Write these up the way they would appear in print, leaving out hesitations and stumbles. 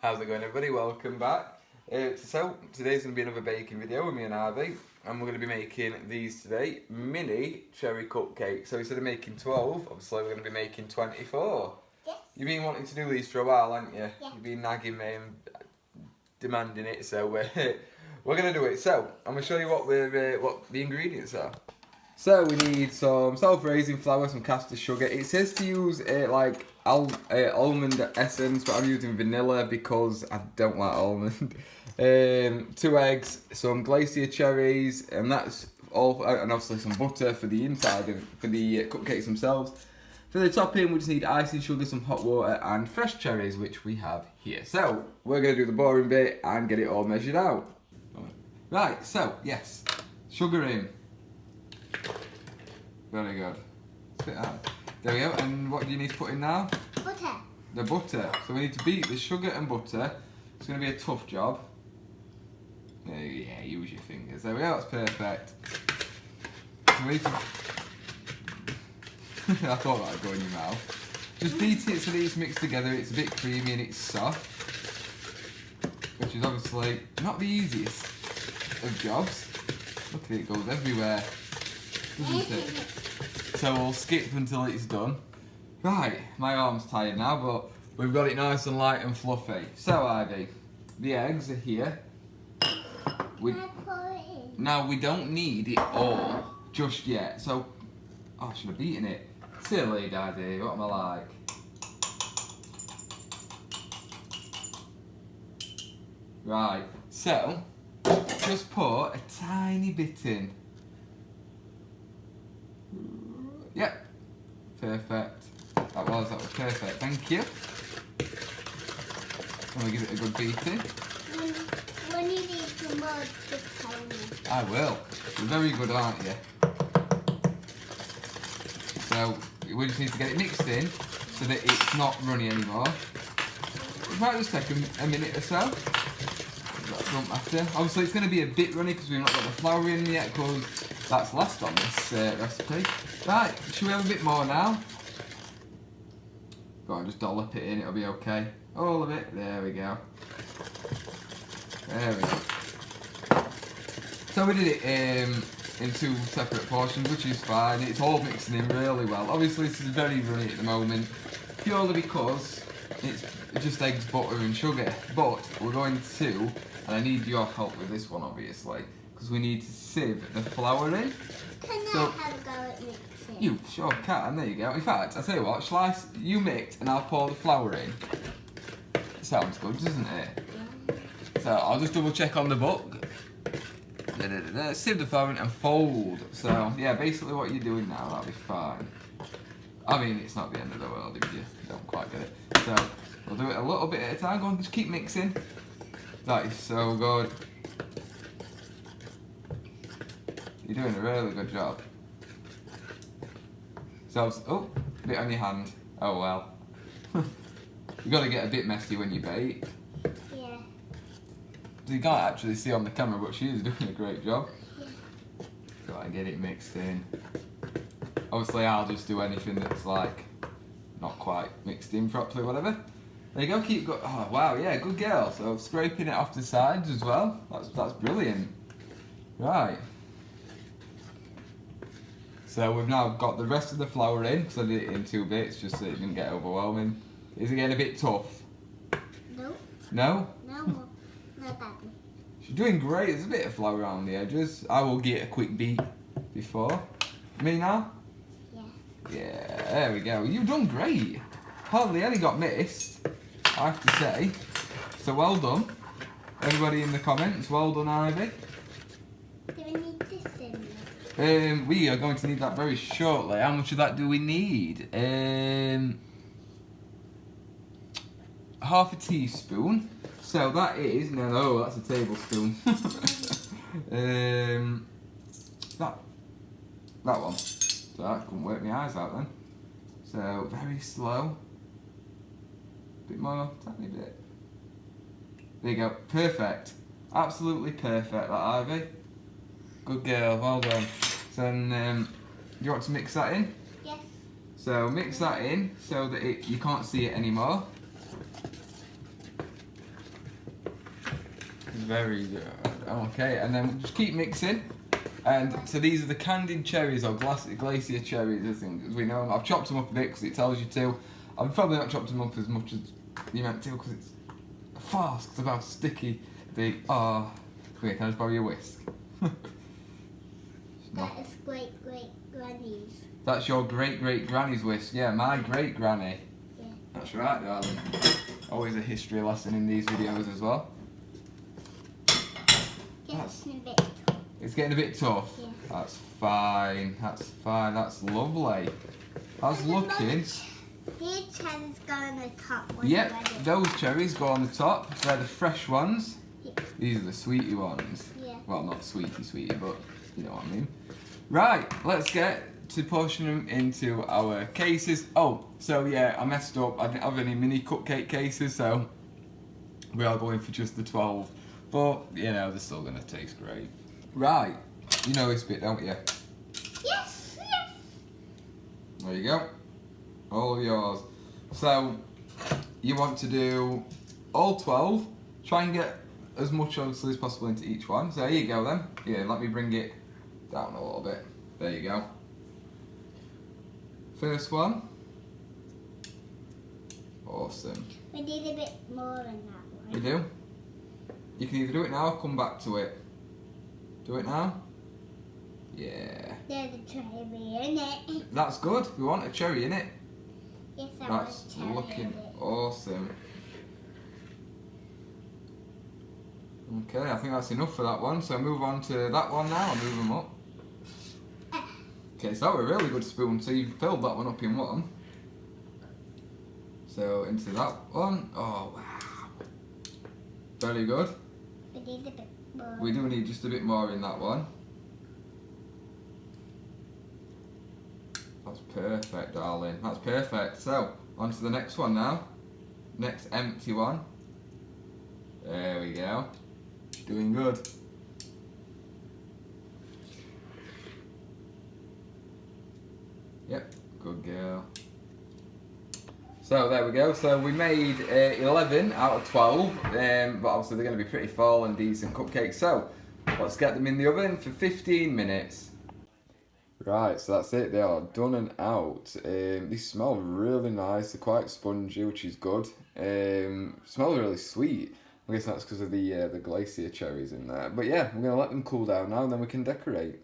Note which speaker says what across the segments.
Speaker 1: How's it going, everybody? Welcome back. So today's going to be another baking video with me and Harvey, and we're going to be making these today, mini cherry cupcakes. So instead of making 12, obviously we're going to be making 24.
Speaker 2: Yes.
Speaker 1: You've been wanting to do these for a while, haven't you?
Speaker 2: Yeah.
Speaker 1: You've been nagging me and demanding it, so we're going to do it. So I'm going to show you what the ingredients are. So we need some self-raising flour, some caster sugar. It says to use almond essence, but I'm using vanilla because I don't like almond. 2 eggs, some glacier cherries, and that's all. And obviously some butter for the inside for the cupcakes themselves. For the topping, we just need icing sugar, some hot water, and fresh cherries, which we have here. So we're gonna do the boring bit and get it all measured out. Right. So yes, sugar in. Very good. Spit that. There we go. And what do you need to put in now?
Speaker 2: Butter.
Speaker 1: The butter. So we need to beat the sugar and butter. It's going to be a tough job. Yeah, use your fingers. There we go. That's perfect. So we need to... I thought that would go in your mouth. Just beat it so that it's mixed together. It's a bit creamy and it's soft. Which is obviously not the easiest of jobs. Look at it, it goes everywhere. Doesn't it? So we'll skip until it's done. Right, my arm's tired now, but we've got it nice and light and fluffy. So Ivy, the eggs are here. Now we don't need it all just yet. So, I should have beaten it. Silly Daddy, what am I like? Right, so just put a tiny bit in. Yep, perfect. That was perfect, thank you. I'm going to give it a good beating.
Speaker 2: When you need some more, just tell me.
Speaker 1: I will. You're very good, aren't you? So, we just need to get it mixed in so that it's not runny anymore. It might just take a minute or so. That don't matter. Obviously, it's going to be a bit runny because we've not got the flour in yet because that's last on this recipe. Right, should we have a bit more now? Go on, just dollop it in, it'll be okay. All of it, there we go. There we go. So we did it in 2 separate portions, which is fine. It's all mixing in really well. Obviously this is very runny at the moment, purely because it's just eggs, butter and sugar. But we're going to, and I need your help with this one obviously, because we need to sieve the flour in.
Speaker 2: Can
Speaker 1: So,
Speaker 2: I have a go at mixing?
Speaker 1: You sure can, there you go. In fact, I'll tell you what, you mix and I'll pour the flour in. Sounds good, doesn't it? Yeah. So I'll just double check on the book. Sieve the flour in and fold. So yeah, basically what you're doing now, that'll be fine. I mean, it's not the end of the world if you don't quite get it. So we'll do it a little bit at a time. Go on, just keep mixing. That is so good. You're doing a really good job. So, oh, a bit on your hand. Oh well. You got to get a bit messy when you bake.
Speaker 2: Yeah.
Speaker 1: You can't actually see on the camera, but she is doing a great job.
Speaker 2: Yeah.
Speaker 1: Got to get it mixed in. Obviously, I'll just do anything that's like not quite mixed in properly, whatever. There you go. Keep going. Oh wow, yeah, good girl. So scraping it off the sides as well. That's brilliant. Right. So we've now got the rest of the flour in, because I did it in 2 bits just so it didn't get overwhelming. Is it getting a bit tough?
Speaker 2: No.
Speaker 1: No?
Speaker 2: No, not that.
Speaker 1: She's doing great. There's a bit of flour around the edges. I will get a quick beat before. Me now?
Speaker 2: Yeah.
Speaker 1: Yeah, there we go. You've done great. Hardly any got missed, I have to say. So well done. Everybody in the comments, well done, Ivy.
Speaker 2: Do we need this in there?
Speaker 1: We are going to need that very shortly. How much of that do we need? Half a teaspoon. So that is no, that's a tablespoon. that one. So that couldn't work my eyes out then. So very slow. Bit more, tiny bit. There you go. Perfect. Absolutely perfect. That Ivy. Good girl. Well done. So then, do you want to mix that in?
Speaker 2: Yes.
Speaker 1: So mix that in so that you can't see it anymore. Very good. Okay, and then just keep mixing. And so these are the candied cherries or glacier cherries, I think, as we know them. I've chopped them up a bit because it tells you to. I've probably not chopped them up as much as you meant to because it's fast, because of how sticky they are. Okay, can I just borrow your whisk?
Speaker 2: That is great granny's.
Speaker 1: That's your great granny's whisk. Yeah, my great granny.
Speaker 2: Yeah.
Speaker 1: That's right, darling. Always a history lesson in these videos as well.
Speaker 2: Just a bit.
Speaker 1: It's getting a bit tough.
Speaker 2: Yeah.
Speaker 1: That's fine. That's fine. That's lovely. That's looking.
Speaker 2: These cherries go on the top.
Speaker 1: Yep, those cherries go on the top. So they're the fresh ones.
Speaker 2: Yeah.
Speaker 1: These are the sweetie ones.
Speaker 2: Yeah.
Speaker 1: Well, not sweetie, but you know what I mean. Right, let's get to portion them into our cases. Oh, so yeah, I messed up. I didn't have any mini cupcake cases, so we are going for just the 12. But, you know, they're still going to taste great. Right, you know this bit, don't you?
Speaker 2: Yes.
Speaker 1: There you go. All yours. So, you want to do all 12. Try and get as much obviously as possible into each one. So there you go then. Yeah, let me bring it down a little bit. There you go. First one. Awesome.
Speaker 2: We need a bit more than that one.
Speaker 1: We do? You can either do it now or come back to it. Do it now? Yeah.
Speaker 2: There's a cherry in it.
Speaker 1: That's good. We want a cherry in it.
Speaker 2: Yes, I
Speaker 1: That's
Speaker 2: want cherry
Speaker 1: looking
Speaker 2: in it.
Speaker 1: awesome. Okay, I think that's enough for that one. So move on to that one now and move them up. Okay, so that was a really good spoon. So you filled that one up in one. So into that one. Oh wow. Very good.
Speaker 2: We need a bit more.
Speaker 1: We do need just a bit more in that one. That's perfect, darling. That's perfect. So, on to the next one now. Next empty one. There we go. Doing good. Yep, good girl. So there we go. So we made 11 out of 12, but obviously they're going to be pretty full and decent cupcakes. So let's get them in the oven for 15 minutes. Right, so that's it. They are done and out. They smell really nice. They're quite spongy, which is good. Smell really sweet. I guess that's because of the glacier cherries in there. But yeah, we're going to let them cool down now, and then we can decorate.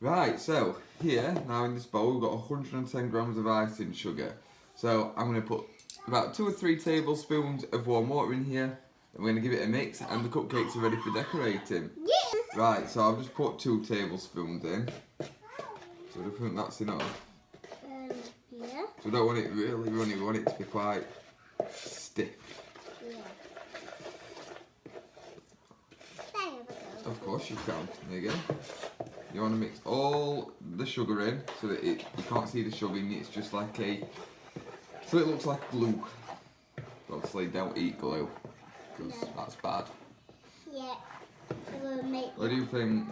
Speaker 1: Right, so here now in this bowl we've got 110 grams of icing sugar. So I'm going to put about 2 or 3 tablespoons of warm water in here. And we're going to give it a mix, and the cupcakes are ready for decorating.
Speaker 2: Yeah.
Speaker 1: Right, so I've just put 2 tablespoons in. So I think that's enough.
Speaker 2: Yeah.
Speaker 1: So we don't want it really runny, we want it to be quite stiff.
Speaker 2: Yeah. There we go.
Speaker 1: Of course you can. There you go. You want to mix all the sugar in so that you can't see the sugar in it. It's just like so it looks like glue. Obviously don't eat glue because that's bad.
Speaker 2: Yeah. So we'll make
Speaker 1: What do you think?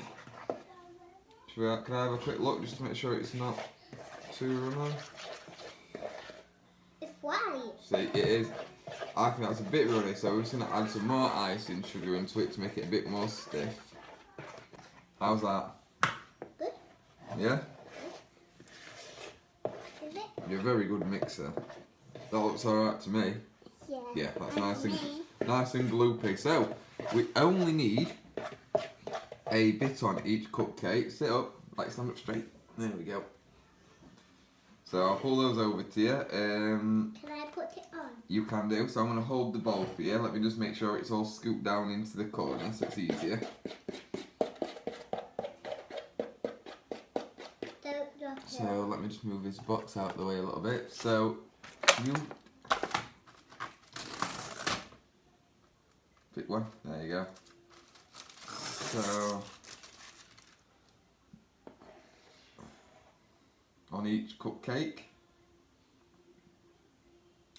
Speaker 1: Can I have a quick look just to make sure it's not too runny?
Speaker 2: it's white.
Speaker 1: See, it is. I think that's a bit runny, so we're just going to add some more icing sugar into it to make it a bit more stiff. How's that?
Speaker 2: Good.
Speaker 1: Yeah?
Speaker 2: Is it?
Speaker 1: You're a very good mixer. That looks alright to me.
Speaker 2: Yeah.
Speaker 1: Yeah, that's
Speaker 2: And
Speaker 1: nice and
Speaker 2: me.
Speaker 1: nice and gloopy. So we only need a bit on each cupcake. Sit up, like stand up straight. There we go. So I'll pull those over to you.
Speaker 2: Can I put it on?
Speaker 1: You can do. So I'm going to hold the bowl for you. Let me just make sure it's all scooped down into the corner so it's easier.
Speaker 2: Don't drop it.
Speaker 1: So let me just move this box out of the way a little bit. So you pick one. There you go. So on each cupcake,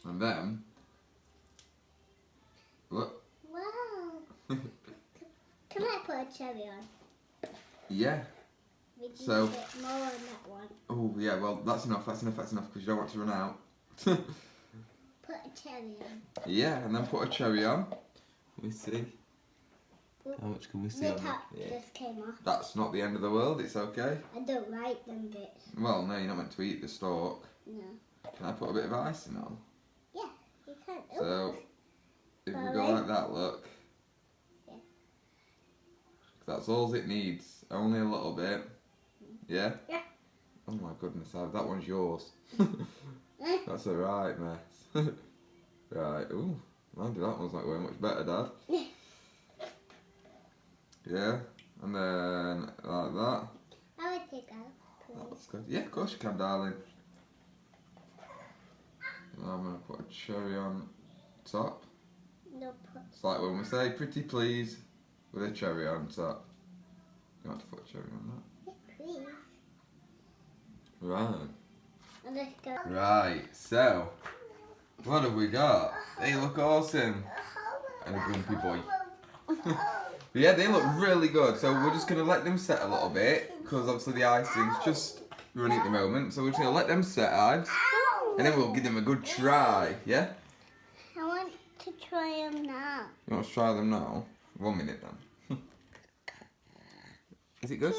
Speaker 1: and then look.
Speaker 2: Wow. Can I put a cherry on?
Speaker 1: Yeah.
Speaker 2: We need
Speaker 1: So-
Speaker 2: a bit more on that one.
Speaker 1: Oh yeah. Well, that's enough. That's enough. That's enough because you don't want to run out.
Speaker 2: Put a cherry on.
Speaker 1: Yeah, and then put a cherry on. Let me see. How much can we see
Speaker 2: The
Speaker 1: on that?
Speaker 2: top
Speaker 1: Yeah.
Speaker 2: just came off.
Speaker 1: That's not the end of the world, it's okay.
Speaker 2: I don't like them bits.
Speaker 1: Well, no, you're not meant to eat the stalk.
Speaker 2: No.
Speaker 1: Can I put a bit of icing on?
Speaker 2: Yeah, you can.
Speaker 1: So, if we go
Speaker 2: Alright.
Speaker 1: like that, look.
Speaker 2: Yeah.
Speaker 1: That's all it needs. Only a little bit. Yeah?
Speaker 2: Yeah.
Speaker 1: Oh my goodness, that one's yours. That's a right mess. Right, ooh. Mind you, that one's not going much better, Dad. Yeah, and then like that.
Speaker 2: I would take out,
Speaker 1: That
Speaker 2: please.
Speaker 1: looks good. Yeah, of course you can, darling. And I'm going to put a cherry on top.
Speaker 2: No, put.
Speaker 1: It's like when we say pretty please with a cherry on top. You want to put a cherry on
Speaker 2: Yeah, please.
Speaker 1: that? Right.
Speaker 2: And let's go.
Speaker 1: Right, so what have we got? They look awesome. And a grumpy boy. But yeah, they look really good. So we're just going to let them set a little bit because obviously the icing's just running at the moment. So we're just going to let them set, Ives, and then we'll give them a good try. Yeah?
Speaker 2: I want to try them now.
Speaker 1: You want to try them now? 1 minute then. Is it good?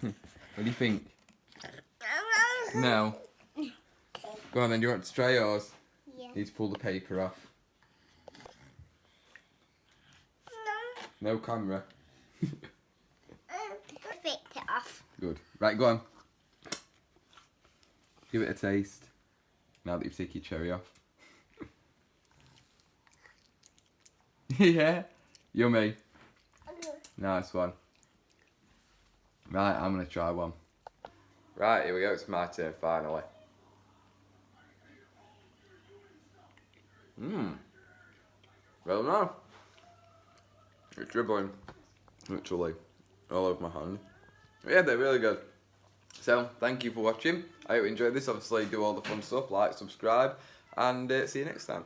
Speaker 1: What do you think? No. Go on then, do you want to try yours?
Speaker 2: Yeah.
Speaker 1: You need to pull the paper off. No camera.
Speaker 2: Picked it off.
Speaker 1: Good. Right, go on. Give it a taste. Now that you've taken your cherry off. Yeah. Yummy. Nice one. Right, I'm going to try one. Right, here we go. It's my turn finally. Well, no. It's dribbling, literally, all over my hand. Yeah, they're really good. So, thank you for watching. I hope you enjoyed this. Obviously, do all the fun stuff, like, subscribe, and see you next time.